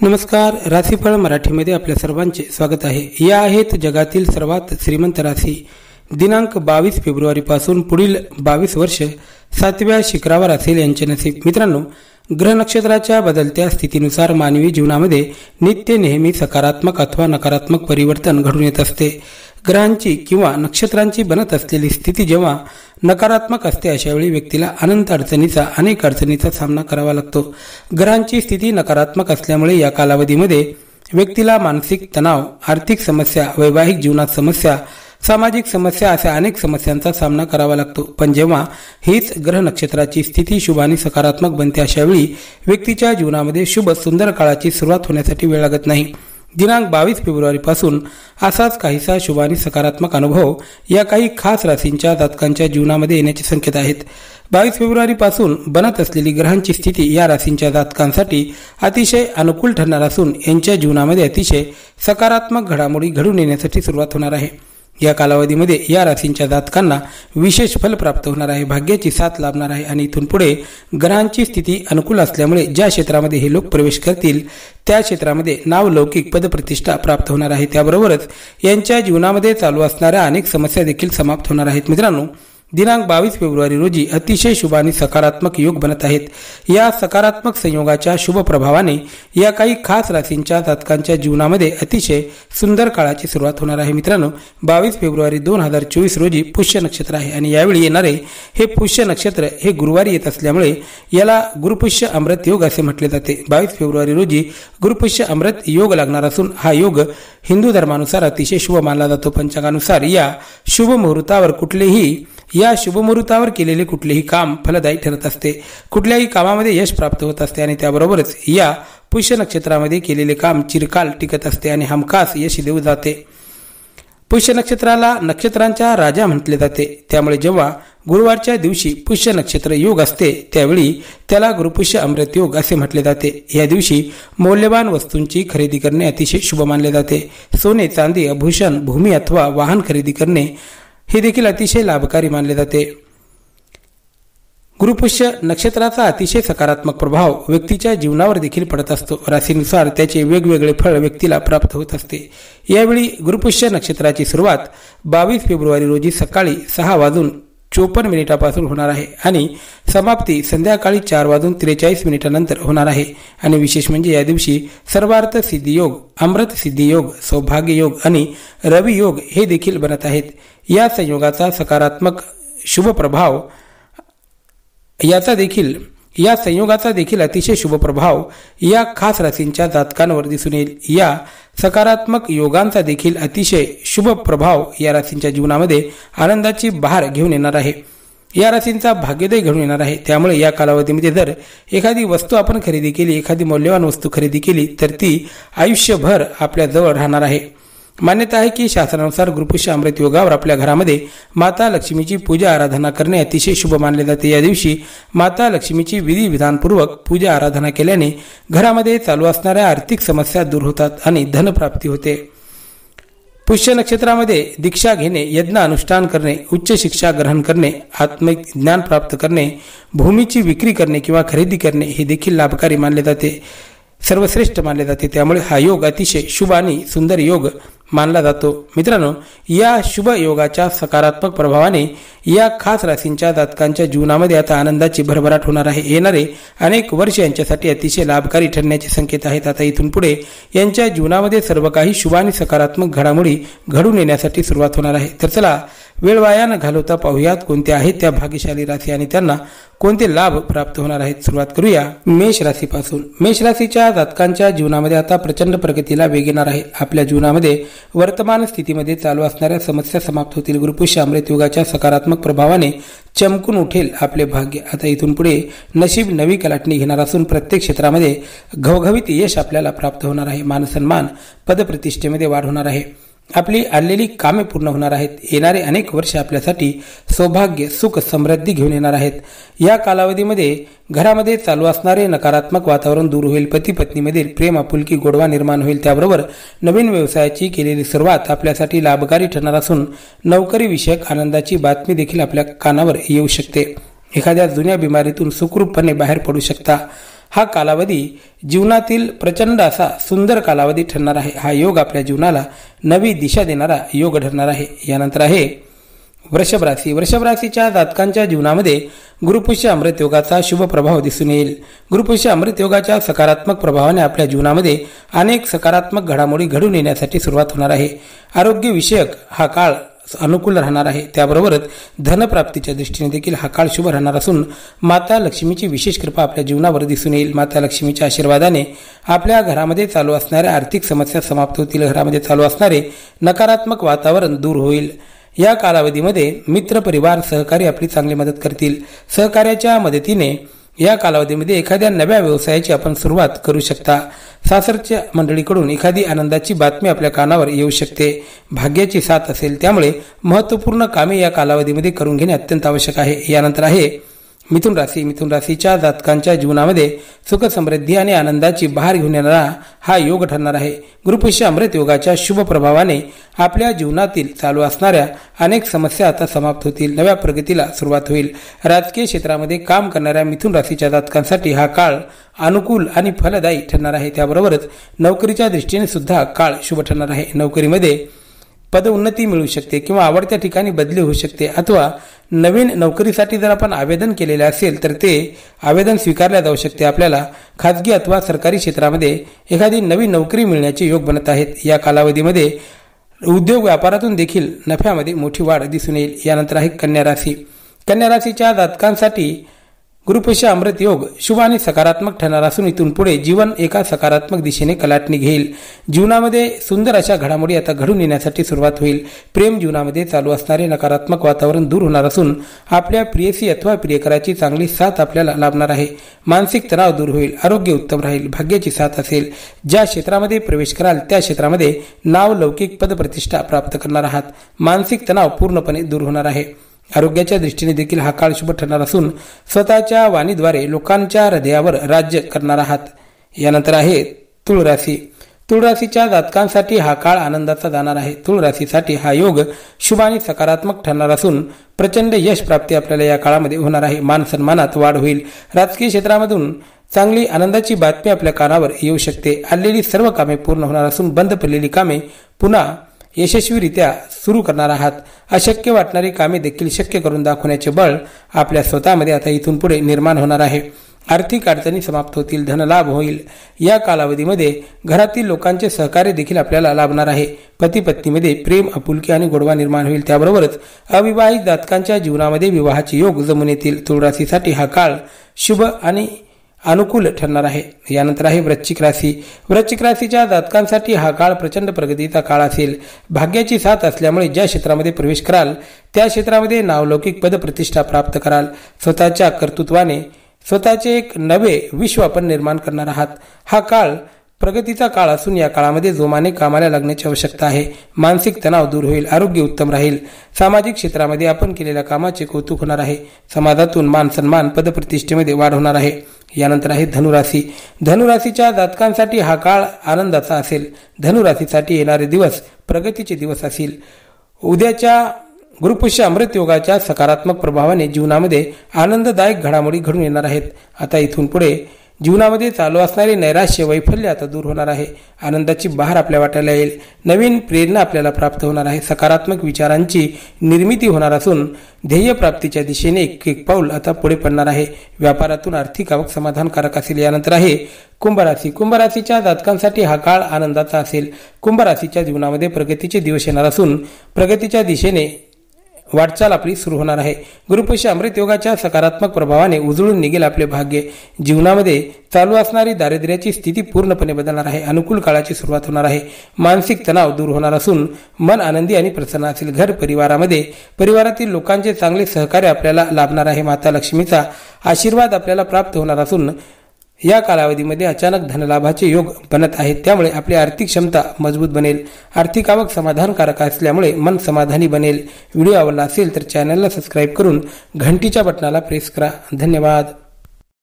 नमस्कार. राशीफळ मराठीमध्ये आपल्या सर्वांचे स्वागत आहे. या आहेत जगातील सर्वात श्रीमंत राशी. दिनांक 22 फेब्रुवारीपासून पुढील 22 वर्ष 7व्या शिखरावर असेल यांचे नसीब. मित्रांनो, ग्रह नक्षत्राच्या बदलत्या स्थितीनुसार मानवी जीवनामध्ये नित्य नेहमी सकारात्मक अथवा नकारात्मक परिवर्तन घडून येत असते. ग्रहांची किंवा नक्षत्रांची बनत असलेली स्थिती जेव्हा नकारात्मक असते अशा वेळी व्यक्तीला अनेक अडचणीचा सामना करावा लागतो. ग्रहांची स्थिती नकारात्मक असल्यामुळे या कालावधीमध्ये व्यक्तीला मानसिक तणाव, आर्थिक समस्या, वैवाहिक जीवनात समस्या, सामाजिक समस्या अशा अनेक समस्यांचा सामना करावा लागतो. पण जेव्हा हीच ग्रह नक्षत्राची स्थिती शुभ आणि सकारात्मक बनते अशा वेळी व्यक्तीच्या जीवनामध्ये शुभ सुंदर काळाची सुरुवात होण्यासाठी वेळ लागत नाही. दिनांक 22 फेब्रुवारीपासून असाच काहीसा शुभ आणि सकारात्मक अनुभव या काही खास राशींच्या जातकांच्या जीवनामध्ये येण्याचे संकेत आहेत. 22 फेब्रुवारीपासून बनत असलेली ग्रहांची स्थिती या राशींच्या जातकांसाठी अतिशय अनुकूल ठरणार असून यांच्या जीवनामध्ये अतिशय सकारात्मक घडामोडी घडून येण्यासाठी सुरुवात होणार आहे. या कालावधीमध्ये या राशींच्या जातकांना विशेष फल प्राप्त होणार आहे, भाग्याची साथ लाभणार आहे आणि इथून पुढे ग्रहांची स्थिती अनुकूल असल्यामुळे ज्या क्षेत्रामध्ये हे लोक प्रवेश करतील त्या क्षेत्रामध्ये नावलौकिक पदप्रतिष्ठा प्राप्त होणार आहे. त्याबरोबरच यांच्या जीवनामध्ये चालू असणाऱ्या अनेक समस्या देखील समाप्त होणार आहेत. मित्रांनो, दिनांक 22 फेब्रुवारी रोजी अतिशय शुभ आणि सकारात्मक योग बनत आहेत. या सकारात्मक संयोगाच्या शुभ प्रभावाने या काही खास राशींच्या जातकांच्या जीवनामध्ये अतिशय सुंदर काळाची सुरुवात होणार आहे. मित्रांनो, 22 फेब्रुवारी 2024 रोजी पुष्य नक्षत्र आहे आणि यावेळी येणारे हे पुष्य नक्षत्र हे गुरुवारी येत असल्यामुळे याला गुरुपुष्य अमृत योग असे म्हटले जाते. 22 फेब्रुवारी रोजी गुरुपुष्य अमृत योग लागणार असून हा योग हिंदू धर्मानुसार अतिशय शुभ मानला जातो. पंचांगानुसार या शुभ मुहूर्तावर केलेले कुठलेही काम फलदायी ठरत असते. कुठल्याही कामामध्ये यश प्राप्त होत असते आणि त्याबरोबरच या पुष्य नक्षत्रामध्ये केलेले काम चिरकाल टिकत असते आणि हमखास यश देऊ जाते. पुष्य नक्षत्राला नक्षत्रांच्या राजा म्हटले जाते. त्यामुळे जेव्हा गुरुवारच्या दिवशी पुष्य नक्षत्र योग असते त्यावेळी त्याला गुरुपुष्य अमृत योग असे म्हटले जाते. या दिवशी मौल्यवान वस्तूंची खरेदी करणे अतिशय शुभ मानले जाते. सोने, चांदी, आभूषण, भूमी अथवा वाहन खरेदी करणे हे देखील अतिशय लाभकारी मानले जाते. गुरुपुष्य नक्षत्राचा अतिशय सकारात्मक प्रभाव व्यक्तीच्या जीवनावर देखील पडत असतो. राशीनुसार त्याचे वेगवेगळे फळ व्यक्तीला प्राप्त होत असते. यावेळी गुरुपुष्य नक्षत्राची सुरुवात 22 फेब्रुवारी रोजी सकाळी 6:54 होणार आहे आणि समाप्ती संध्याकाळी 4:43 होणार आहे. आणि विशेष म्हणजे या दिवशी सर्वार्थ सिद्धी योग, अमृत सिद्धी योग, सौभाग्य योग आणि रवी योग हे देखील बनत आहेत. या संयोगाचा सकारात्मक शुभ प्रभाव या संयोगाचा देखील अतिशय शुभ प्रभाव या खास राशींच्या जातकांवर दिसून येईल. या सकारात्मक योगांचा देखील अतिशय शुभ प्रभाव या राशींच्या जीवनामध्ये आनंदाची बहार घेऊन येणार आहे. या राशींचा भाग्योदय घडून येणार आहे. त्यामुळे या कालावधीमध्ये जर एखादी वस्तू आपण खरेदी केली, एखादी मौल्यवान वस्तू खरेदी केली तर ती आयुष्यभर आपल्या जवळ राहणार आहे. मान्यता आहे की शास्त्रानुसार गुरुपुष्य अमृत योगावर आपल्या घरामध्ये माता लक्ष्मीची पूजा आराधना करणे अतिशय शुभ मानले जाते. या दिवशी माता लक्ष्मीची विधिविधानपूर्वक पूजा आराधना केल्याने घरामध्ये चालू असणाऱ्या आर्थिक समस्या दूर होतात आणि धनप्राप्ती होते. पुष्य नक्षत्रामध्ये दीक्षा घेणे, यज्ञ अनुष्ठान करणे, उच्च शिक्षा ग्रहण करणे, आत्मिक ज्ञान प्राप्त करणे, भूमीची विक्री करणे किंवा खरेदी करणे हे देखील लाभकारी मानले जाते, सर्वश्रेष्ठ मानले जाते. त्यामुळे हा योग अतिशय शुभ आणि सुंदर योग मानला जातो. मित्रांनो, या शुभ योगाच्या सकारात्मक प्रभावाने या खास राशींच्या जातकांच्या जीवनामध्ये आता आनंदाची भरभराट होणार आहे. येणारे अनेक वर्ष यांच्यासाठी अतिशय लाभकारी ठरण्याचे संकेत आहेत. आता इथून पुढे यांच्या जीवनामध्ये सर्व काही शुभ आणि सकारात्मक घडामोडी घडून येण्यासाठी सुरुवात होणार आहे. तर चला, वेळ वाया न घालवता पाहूयात कोणत्या आहेत त्या भाग्यशाली राशी आणि त्यांना कोणते लाभ प्राप्त होणार आहेत. सुरुवात करूया मेष राशीपासून. मेष राशीच्या जातकांच्या जीवनामध्ये आता प्रचंड प्रगतीला वेग येणार आहे. आपल्या जीवनामध्ये वर्तमान स्थितीमध्ये चालू असणाऱ्या समस्या समाप्त होतील. गुरुपुष्य अमृत योगाच्या सकारात्मक प्रभावाने चमकून उठेल आपले भाग्य. आता इथून पुढे नशीब नवी कलाटणी घेणार असून प्रत्येक क्षेत्रामध्ये घवघवीत यश आपल्याला प्राप्त होणार आहे. मानसन्मान, पदप्रतिष्ठेमध्ये वाढ होणार आहे. आपली आणलेली कामे पूर्ण होणार आहेत. येणारे अनेक वर्ष आपल्यासाठी सौभाग्य, सुख, समृद्धी घेऊन येणार आहेत. या कालावधीमध्ये घरामध्ये चालू असणारे नकारात्मक वातावरण दूर होईल. पती पत्नीमधील प्रेम, आपुलकी, गोडवा निर्माण होईल. त्याबरोबर नवीन व्यवसायाची केलेली सुरुवात आपल्यासाठी लाभकारी ठरणार असून नोकरी विषयक आनंदाची बातमी देखील आपल्या कानावर येऊ शकते. एखाद्या जुन्या बिमारीतून सुखरूपपणे बाहेर पडू शकता. हा कालावधी जीवनातील प्रचंड असा सुंदर कालावधी ठरणार आहे. हा योग आपल्या जीवनाला नवी दिशा देणारा योग ठरणार आहे. यानंतर आहे वृषभ राशी. वृषभ राशीच्या जातकांच्या जीवनामध्ये गुरुपुष्य अमृत योगाचा शुभ प्रभाव दिसून येईल. गुरुपुष्य अमृत योगाच्या सकारात्मक प्रभावाने आपल्या जीवनामध्ये अनेक सकारात्मक घडामोडी घडून येण्यासाठी सुरुवात होणार आहे. आरोग्य विषयक हा काळ अनुकूल राहणार आहे. त्याबरोबरच धनप्राप्तीच्या दृष्टीने देखील हा काळ शुभ राहणार असून माता लक्ष्मीची विशेष कृपा आपल्या जीवनावर दिसून येईल. माता लक्ष्मीच्या आशीर्वादाने आपल्या घरामध्ये चालू असणाऱ्या आर्थिक समस्या समाप्त होतील. घरामध्ये चालू असणारे नकारात्मक वातावरण दूर होईल. या कालावधीमध्ये मित्र परिवार सहकारी आपली चांगली मदत करतील. सहकार्याच्या मदतीने या कालावधीमध्ये एखाद्या नव्या व्यवसायाची आपण सुरुवात करू शकता. सासरच्या मंडळीकडून एखादी आनंदाची बातमी आपल्या कानावर येऊ शकते. भाग्याची साथ असेल, त्यामुळे महत्त्वपूर्ण कामे या कालावधीमध्ये करून घेणे अत्यंत आवश्यक आहे. यानंतर आहे मिथुन राशी. मिथुन राशीच्या जातकांच्या जीवनामध्ये सुख समृद्धी आणि आनंदाची बहार घेऊन येणारा हा योग ठरणार आहे. गुरुपुष्य अमृत योगाच्या शुभ प्रभावाने आपल्या जीवनातील चालू असणाऱ्या अनेक समस्या आता समाप्त होतील. नव्या प्रगतीला सुरुवात होईल. राजकीय क्षेत्रामध्ये काम करणाऱ्या मिथुन राशीच्या जातकांसाठी हा काळ अनुकूल आणि फलदायी ठरणार आहे. त्याबरोबरच नोकरीच्या दृष्टीने सुद्धा काळ शुभ ठरणार आहे. नोकरीमध्ये पदोन्नती मिळू शकते किंवा आवडत्या ठिकाणी बदली होऊ शकते, अथवा नवीन नोकरीसाठी जर आपण आवेदन केलेले असेल तर ते आवेदन स्वीकारले जाऊ शकते. आपल्याला खाजगी अथवा सरकारी क्षेत्रामध्ये एखादी नवी नोकरी मिळण्याचे योग बनत आहेत. या कालावधीमध्ये उद्योग व्यापारातून देखील नफ्यामध्ये मोठी वाढ दिसून येईल. यानंतर आहे कन्या राशी. कन्या राशीच्या जातकांसाठी गुरुपुष्य अमृत योग शुभ आणि सकारात्मक ठरणार असून इथून पुढे जीवन एका सकारात्मक दिशेने कलाटणी घेईल. जीवनामध्ये सुंदर अशा घडामोडी आता घडून येण्यासाठी सुरुवात होईल. प्रेम जीवनामध्ये चालू असणारे नकारात्मक वातावरण दूर होणार असून आपल्या प्रियसी अथवा प्रियकराची चांगली साथ आपल्याला लाभणार आहे. मानसिक तणाव दूर होईल. आरोग्य उत्तम राहील. भाग्याची साथ असेल. ज्या क्षेत्रामध्ये प्रवेश कराल त्या क्षेत्रामध्ये नाव लौकिक पदप्रतिष्ठा प्राप्त करणार आहात. मानसिक तणाव पूर्णपणे दूर होणार आहे. आरोग्याच्या दृष्टीने देखील हा काळ शुभ ठरणार असून स्वतःच्या वाणीद्वारे लोकांच्या हृदयावर राज्य करणार आहात. यानंतर आहे तुळ राशी. तुळ राशीच्या जातकांसाठी हा काळ आनंदाचा जाणार आहे. तुळ राशीसाठी हा योग शुभ आणि सकारात्मक ठरणार असून प्रचंड यश प्राप्ती आपल्याला या काळामध्ये होणार आहे. मान सन्मानात वाढ होईल. राजकीय क्षेत्रामधून चांगली आनंदाची बातमी आपल्या कानावर येऊ शकते. आलेली सर्व कामे पूर्ण होणार असून बंद पडलेली कामे पुन्हा यशस्वीरित्या सुरू करणार आहात. अशक्य वाटणारी कामे देखील शक्य करून दाखवण्याचे बळ आपल्या स्वतःमध्ये आता इथून पुढे निर्माण होणार आहे. आर्थिक अडचणी समाप्त होतील. धनलाभ होईल. या कालावधीमध्ये घरातील लोकांचे सहकार्य देखील आपल्याला लाभणार आहे. पती पत्नीमध्ये प्रेम, आपुलकी आणि गोडवा निर्माण होईल. त्याबरोबरच अविवाहित जातकांच्या जीवनामध्ये विवाहाचे योग जमून येतील. तुळ राशीसाठी हा काळ शुभ आणि अनुकूल ठरणार आहे. यानंतर आहे वृश्चिक राशी. वृश्चिक राशीच्या जातकांसाठी हा काळ प्रचंड प्रगतीचा काळ असेल. भाग्याची साथ असल्यामुळे ज्या क्षेत्रामध्ये प्रवेश कराल त्या क्षेत्रामध्ये नावलौकिक पदप्रतिष्ठा प्राप्त कराल. स्वतःच्या कर्तृत्वाने स्वतःचे एक नवे विश्व आपण निर्माण करणार आहात. हा काळ प्रगतीचा काळ असून या काळामध्ये जोमाने कामाला लागण्याची आवश्यकता आहे. मानसिक तणाव दूर होईल. आरोग्य उत्तम राहील. सामाजिक क्षेत्रामध्ये आपण केलेल्या कामाचे कौतुक होणार आहे. समाजातून मान सन्मान पदप्रतिष्ठेमध्ये वाढ होणार आहे. यानंतर आहे धनुराशी. धनुराशीच्या जातकांसाठी हा काळ आनंदाचा असेल. धनुराशीसाठी येणारे दिवस प्रगतीचे दिवस असतील. उद्याच्या गुरुपुष्य अमृत योगाच्या सकारात्मक प्रभावाने जीवनामध्ये आनंददायक घडामोडी घडून येणार आहेत. आता इथून पुढे जीवनामध्ये चालू असणारे नैराश्य, वैफल्य आता दूर होणार आहे. आनंदाची बहार आपल्या वाट्याला येईल. नवीन प्रेरणा आपल्याला प्राप्त होणार आहे. सकारात्मक विचारांची निर्मिती होणार असून ध्येय प्राप्तीच्या दिशेने एक एक पाऊल आता पुढे पडणार आहे. व्यापारातून आर्थिक आवक समाधानकारक असेल. यानंतर आहे कुंभराशी. कुंभराशीच्या जातकांसाठी हा काळ आनंदाचा असेल. कुंभराशीच्या जीवनामध्ये प्रगतीचे दिवस येणार असून प्रगतीच्या दिशेने वाटचाल आपली सुरू होणार आहे. गुरुपुष्य अमृत योगाच्या सकारात्मक प्रभावाने उजळून निघेल आपले भाग्य. जीवनामध्ये चालू असणारी दारिद्र्याची स्थिती पूर्णपणे बदलणार आहे. अनुकूल काळाची सुरुवात होणार आहे. मानसिक तणाव दूर होणार असून मन आनंदी आणि प्रसन्न असेल. घर परिवारामध्ये परिवारातील लोकांचे चांगले सहकार्य आपल्याला लाभणार आहे. माता लक्ष्मीचा आशीर्वाद आपल्याला प्राप्त होणार असून या कालावधीमध्ये अचानक धनलाभाचे योग बनत आहेत. त्यामुळे आपली आर्थिक क्षमता मजबूत बनेल. आर्थिक आवक समाधानकारक असल्यामुळे मन समाधानी बनेल. व्हिडिओ आवडला असेल तर चॅनलला सबस्क्राईब करून घंटीच्या बटनाला प्रेस करा. धन्यवाद.